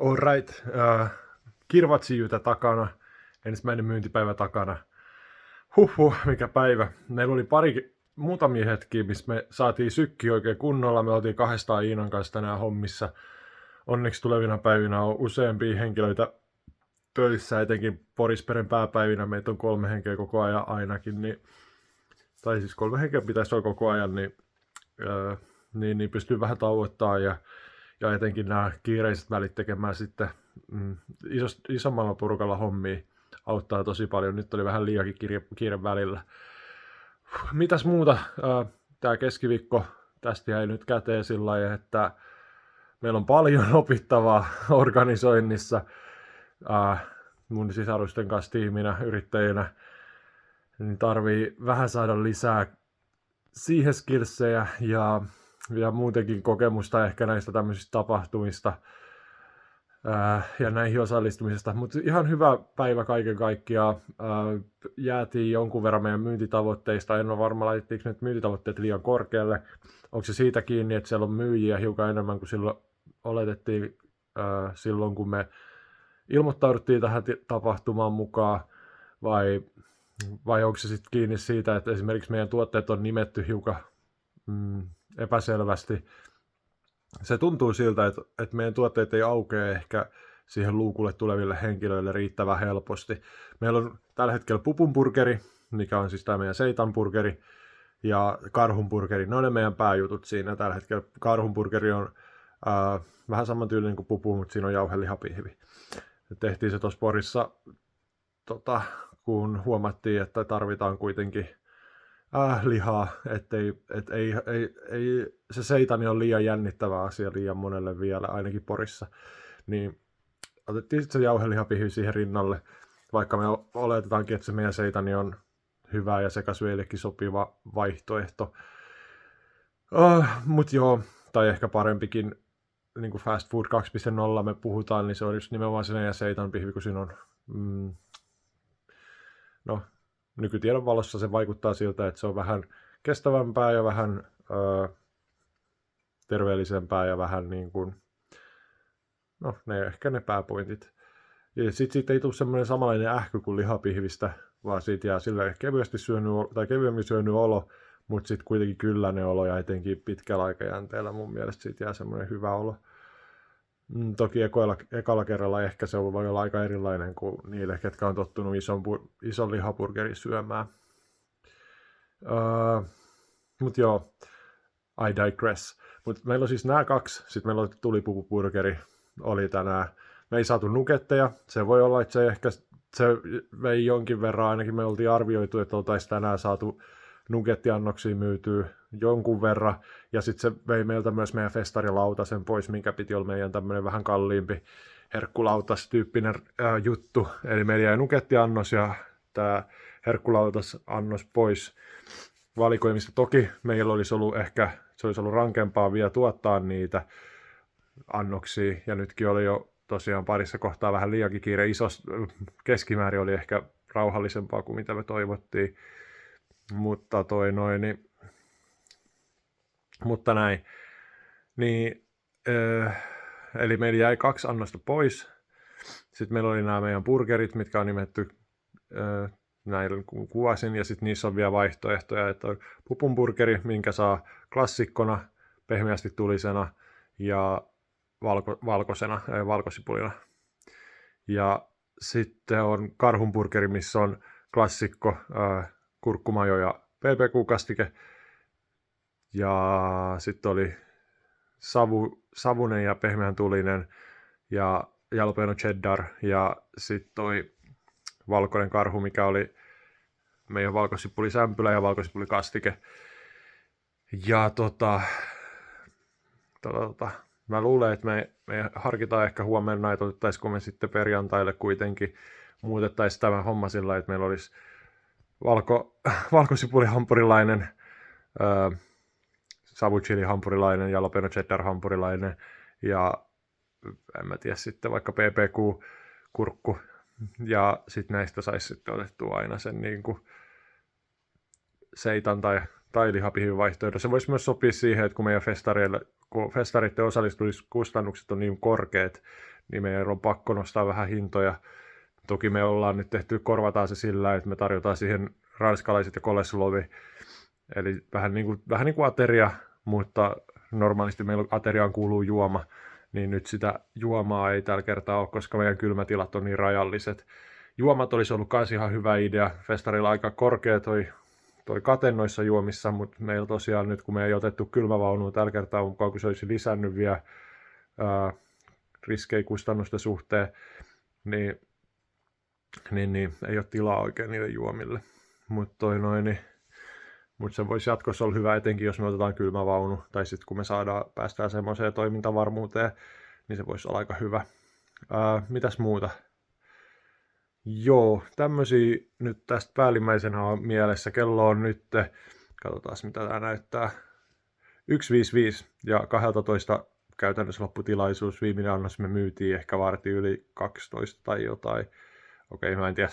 Alright, kirvatsijytä takana, ensimmäinen myyntipäivä takana. Mikä päivä. Meillä oli muutamia hetkiä, missä me saatiin sykki oikein kunnolla. Me oltiin 200 Iinan kanssa tänään hommissa. Onneksi tulevina päivinä on useampia henkilöitä töissä, etenkin Porisperen pääpäivinä. Meitä on 3 henkeä koko ajan ainakin. Tai siis 3 henkeä pitäisi olla koko ajan, niin pystyy vähän tauottaa ja etenkin nämä kiireiset välit tekemään sitten isommalla porukalla hommia auttaa tosi paljon. Nyt oli vähän liiakin kiire välillä. Mitäs muuta? Tämä keskiviikko tästä jäi nyt käteen sillä lailla, että meillä on paljon opittavaa organisoinnissa. Mun sisarusten kanssa tiiminä, yrittäjinä, niin tarvii vähän saada lisää siihen skillsejä ja muutenkin kokemusta ehkä näistä tämmöisistä tapahtumista ja näihin osallistumisesta. Mutta ihan hyvä päivä kaiken kaikkiaan. Jäätiin jonkun verran meidän myyntitavoitteista. En ole varma, laitettiinko nyt myyntitavoitteet liian korkealle. Onko se siitä kiinni, että siellä on myyjiä hiukan enemmän kuin silloin oletettiin silloin, kun me ilmoittauduttiin tähän tapahtumaan mukaan, vai onko se sitten kiinni siitä, että esimerkiksi meidän tuotteet on nimetty hiukan epäselvästi. Se tuntuu siltä, että meidän tuotteet ei aukea ehkä siihen luukulle tuleville henkilöille riittävän helposti. Meillä on tällä hetkellä pupunburgeri, mikä on siis tämä meidän seitanburgeri, ja karhunburgeri. Ne on ne meidän pääjutut siinä tällä hetkellä. Karhunburgeri on vähän samantyylinen kuin pupu, mutta siinä on jauhelihapihvi. Tehtiin se tuossa Porissa, kun huomattiin, että tarvitaan kuitenkin lihaa, ei se seitani on liian jännittävä asia liian monelle vielä, ainakin Porissa. Niin otettiin sitten se jauhelihapihvi siihen rinnalle, vaikka me oletetaankin, että se meidän seitani on hyvä ja sekasyöillekin sopiva vaihtoehto. Mutta joo, tai ehkä parempikin, niin kuin Fast Food 2.0 me puhutaan, niin se on just nimenomaan se meidän seitanpihvi, kun siinä on nykytiedon valossa se vaikuttaa siltä, että se on vähän kestävämpää ja vähän terveellisempää ja vähän niin kuin, ehkä ne pääpointit. Ja sitten siitä ei tule semmoinen samanlainen ähky kuin lihapihvistä, vaan siitä jää sillä kevyemmin syönyt olo, mutta sitten kuitenkin kylläinen olo ja etenkin pitkällä aikajänteellä mun mielestä siitä jää semmoinen hyvä olo. Toki ekalla kerralla ehkä se voi olla aika erilainen kuin niille, ketkä on tottunut ison lihaburgerin syömään. Mutta joo, I digress. Mut meillä on siis nämä 2, sitten meillä oli tulipupuburgeri, oli tänään. Me ei saatu nuggetteja, se voi olla, että se vei jonkin verran, ainakin me oltiin arvioitu, että oltaisiin tänään saatu nuggettiannoksia myytyä jonkun verran, ja sitten se vei meiltä myös meidän festarilautasen pois, minkä piti olla meidän tämmöinen vähän kalliimpi herkkulautas-tyyppinen juttu. Eli meillä jäi nuggettiannos ja tämä herkkulautas-annos pois valikoimista. Toki meillä olisi ollut se olisi ollut rankempaa vielä tuottaa niitä annoksia, ja nytkin oli jo tosiaan parissa kohtaa vähän liiankin kiire. Keskimäärin oli ehkä rauhallisempaa kuin mitä me toivottiin. Mutta näin. Eli meillä jäi 2 annosta pois. Sitten meillä oli nämä meidän burgerit, mitkä on nimetty näillä kun kuvasin. Ja sitten niissä on vielä vaihtoehtoja, että on pupunburgeri, minkä saa klassikkona, pehmeästi tulisena ja valkoisena, valkosipulina. Ja sitten on karhunburgeri, missä on klassikko, kurkkumajo ja PPQ-kastike. Ja sitten oli savunen ja pehmeän tulinen ja jalapeno cheddar. Ja sitten toi valkoinen karhu, mikä oli meidän valkosipulisämpylä ja valkosipulikastike. Ja mä luulen, että me harkitaan ehkä huomenna, että otettaisiko me sitten perjantaille kuitenkin muutettaisiin tämä homma sillä, että meillä olisi valkosipulihampurilainen, savuchili-hampurilainen, jalapeno cheddar-hampurilainen ja en mä tiedä sitten vaikka PPQ-kurkku. Ja sitten näistä saisi sitten otettua aina sen niin kuin seitan tai lihapihvin vaihtoehto. Se voisi myös sopia siihen, että kun meidän festareiden osallistumiskustannukset on niin korkeat, niin meidän on pakko nostaa vähän hintoja. Toki me ollaan nyt korvataan se sillä, että me tarjotaan siihen ranskalaiset ja koleslovi, eli vähän niin kuin ateria, mutta normaalisti meillä ateriaan kuuluu juoma, niin nyt sitä juomaa ei tällä kertaa ole, koska meidän kylmätilat on niin rajalliset. Juomat olisi ollut myös ihan hyvä idea. Festarilla aika korkea toi kate noissa juomissa, mutta meillä tosiaan nyt kun me ei otettu kylmävaunuun tällä kertaa mukaan, kun se olisi lisännyt vielä riskejä kustannusten suhteen, niin ei ole tilaa oikein niille juomille. Mutta se voisi jatkossa olla hyvä, etenkin jos me otetaan kylmävaunu, tai sitten kun me päästään semmoiseen toimintavarmuuteen, niin se voisi olla aika hyvä. Mitäs muuta? Joo, tämmöisiä nyt tästä päällimmäisenä on mielessä. Kello on nyt, katsotaan mitä tämä näyttää, 1.55 ja 12 käytännössä lopputilaisuus. Viimeinen annos me myytiin ehkä vartin yli 12 tai jotain. Okei, mä en tiedä.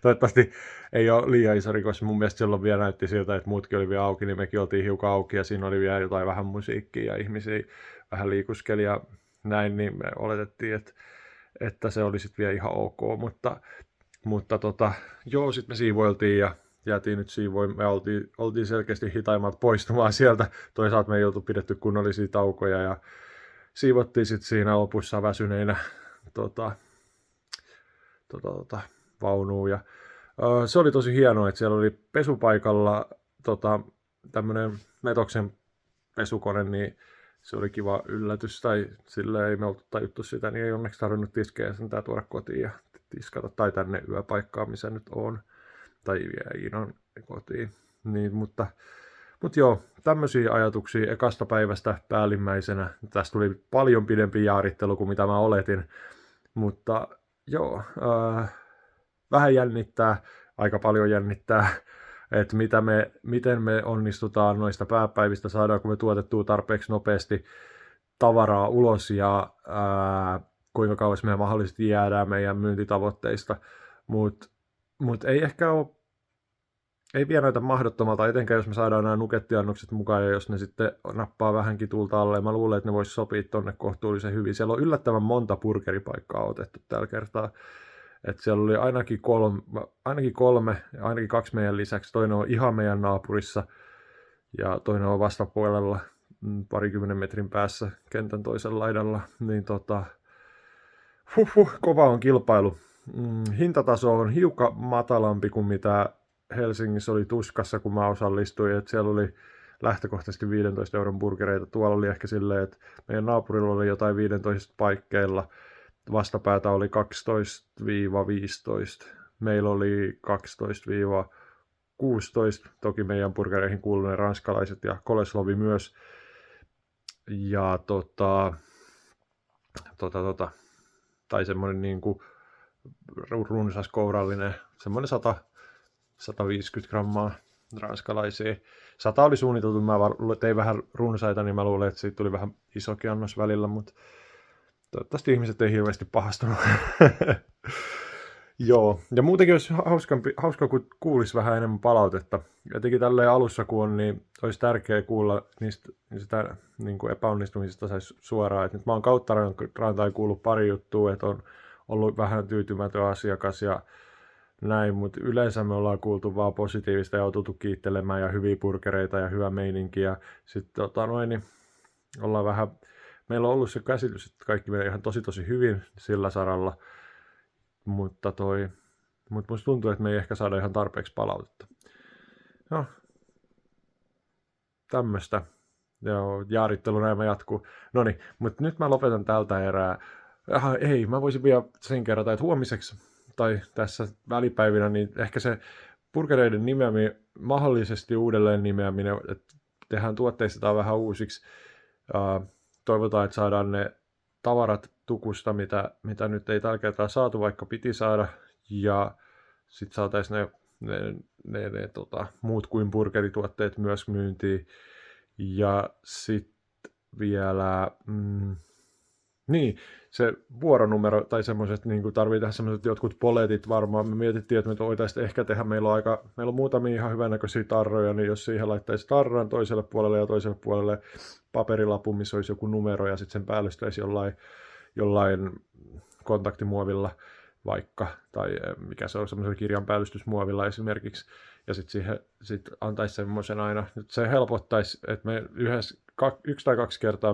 Toivottavasti ei ole liian iso rikos. Mun mielestä silloin vielä näytti siltä, että muutkin oli vielä auki, niin mekin oltiin hiukan auki ja siinä oli vielä jotain vähän musiikkia ja ihmisiä vähän liikuskeli ja näin, niin me oletettiin, että se oli sitten vielä ihan ok, mutta joo, sitten me siivoiltiin ja jäätiin nyt siivoin. Me oltiin selkeästi hitaimmat poistumaan sieltä. Toisaalta me ei oltu pidetty kunnollisia taukoja ja siivottiin sitten siinä lopussa väsyneinä vaunuun. Ja, se oli tosi hienoa, että siellä oli pesupaikalla tämmöinen Metoksen pesukone, niin se oli kiva yllätys, tai sille ei me oltu tajuttu sitä, niin ei onneksi tarvinnut tiskejä sentään tuoda kotiin ja tiskata, tai tänne yöpaikkaan, missä nyt on, tai vielä Iinon kotiin. Niin, mutta joo, tämmöisiä ajatuksia ekasta päivästä päällimmäisenä. Tästä tuli paljon pidempi jaarittelu kuin mitä mä oletin, mutta joo, vähän jännittää, aika paljon jännittää, että miten me onnistutaan noista pääpäivistä, saadaanko me tuotettua tarpeeksi nopeasti tavaraa ulos ja kuinka kauas me mahdollisesti jäädään meidän myyntitavoitteista, mutta ei ehkä ole, ei vielä näytä mahdottomalta, etenkään jos me saadaan nämä nukettiannokset mukaan ja jos ne sitten nappaa vähänkin tulta alle. Mä luulen, että ne voisi sopia tonne kohtuullisen hyvin. Siellä on yllättävän monta burgeripaikkaa otettu tällä kertaa. Että siellä oli ainakin kolme, ainakin 2 meidän lisäksi. Toinen on ihan meidän naapurissa ja toinen on vastapuolella parikymmenen metrin päässä kentän toisella laidalla. Niin kova on kilpailu. Hintataso on hiukan matalampi kuin mitä Helsingissä oli Tuskassa, kun mä osallistuin. Että siellä oli lähtökohtaisesti 15 euron burgereita. Tuolla oli ehkä silleen, että meidän naapurilla oli jotain 15 paikkeilla. Vastapäätä oli 12-15. Meillä oli 12-16. Toki meidän burgereihin kuuluu ne ranskalaiset ja koleslovi myös. Ja tai semmoinen niinku runsas kourallinen, semmoinen 150 grammaa ranskalaisia. 100 oli suunniteltu, mä tein vähän runsaita, niin mä luulen, että siitä tuli vähän isokin annos välillä, mutta toivottavasti ihmiset ei hirveästi pahastunut. Joo, ja muutenkin olisi hauska, kun kuulisi vähän enemmän palautetta. Jotenkin tälleen alussa, kun on, niin olisi tärkeää kuulla sitä niin kuin epäonnistumisista saisi suoraan. Et nyt mä oon kautta rantain kuullut pari juttua, että on ollut vähän tyytymätön asiakas ja näin, mutta yleensä me ollaan kuultu vaan positiivista ja on tultu kiittelemään ja hyviä burgereita ja hyvä meininki. Ja sitten niin ollaan vähän, meillä on ollut se käsitys, että kaikki menee ihan tosi hyvin sillä saralla. Mutta musta tuntuu, että me ei ehkä saada ihan tarpeeksi palautetta. No, tämmöistä. Joo, jaarittelu näin jatkuu. Noniin, mutta nyt mä lopetan tältä erää. Mä voisin vielä sen kerrata, että huomiseksi tai tässä välipäivinä, niin ehkä se burgereiden nimeäminen, mahdollisesti uudelleen nimeäminen, että tehdään tuotteistetaan vähän uusiksi. Toivotaan, että saadaan ne tavarat tukusta, mitä nyt ei tällä kertaa saatu, vaikka piti saada, ja sitten saataisiin ne muut kuin burgerituotteet myös myyntiin. Ja sitten vielä, niin, se vuoronumero tai semmoiset, niin tarvii tehdä semmoiset jotkut poletit varmaan. Me mietittiin, että me voitaisiin ehkä tehdä, meillä on muutamia ihan hyvännäköisiä tarroja, niin jos siihen laittaisi tarran toiselle puolelle ja toiselle puolelle paperilapun, missä olisi joku numero ja sitten sen päällysttäisi jollain kontaktimuovilla vaikka, tai mikä se on, semmoisella kirjanpäällystysmuovilla esimerkiksi, ja sitten siihen antaisi semmoisen aina, nyt se helpottaisi, että me yksi tai kaksi kertaa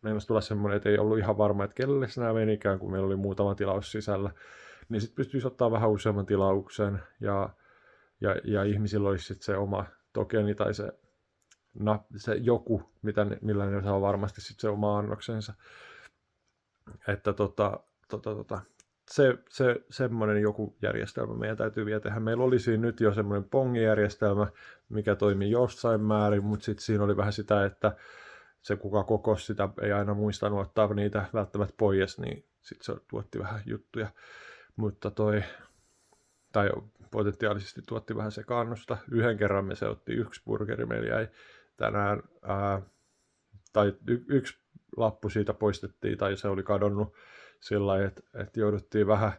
meinas tulla semmoinen, että ei ollut ihan varma, että kelle nämä menikään, kun meillä oli muutama tilaus sisällä, niin sitten pystyisi ottaa vähän useamman tilauksen, ja ihmisillä olisi sitten se oma tokeni tai se joku, millä ne saa varmasti sitten se oma annoksensa. Että semmoinen joku järjestelmä meidän täytyy vielä tehdä. Meillä oli siinä nyt jo semmoinen pongijärjestelmä, mikä toimi jossain määrin, mutta sitten siinä oli vähän sitä, että se kuka kokosi sitä ei aina muistanut ottaa niitä välttämättä pois, niin sitten se tuotti vähän juttuja. Mutta tai potentiaalisesti tuotti vähän sekaannusta. Yhden kerran me se otti yksi burgeri, meillä jäi tänään, tai yksi lappu siitä poistettiin, tai se oli kadonnut sillä lailla, että jouduttiin vähän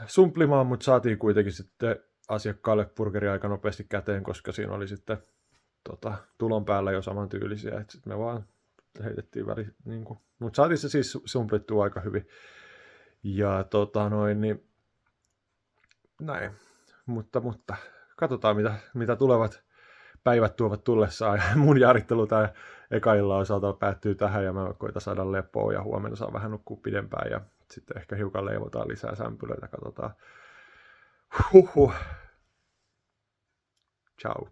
sumplimaan, mutta saatiin kuitenkin sitten asiakkaalle burgeri aika nopeasti käteen, koska siinä oli sitten tulon päällä jo samantyylisiä, että sitten me vaan heitettiin niin mutta saatiin se siis sumplittua aika hyvin. Ja niin näin, mutta katsotaan mitä tulevat päivät tuovat tullessaan. Mun jaarittelu tämä eka illan osalta päättyy tähän ja mä koitan saada lepoa ja huomenna saa vähän nukkua pidempään ja sitten ehkä hiukan leivotaan lisää sämpylöitä, katsotaan. Ciao.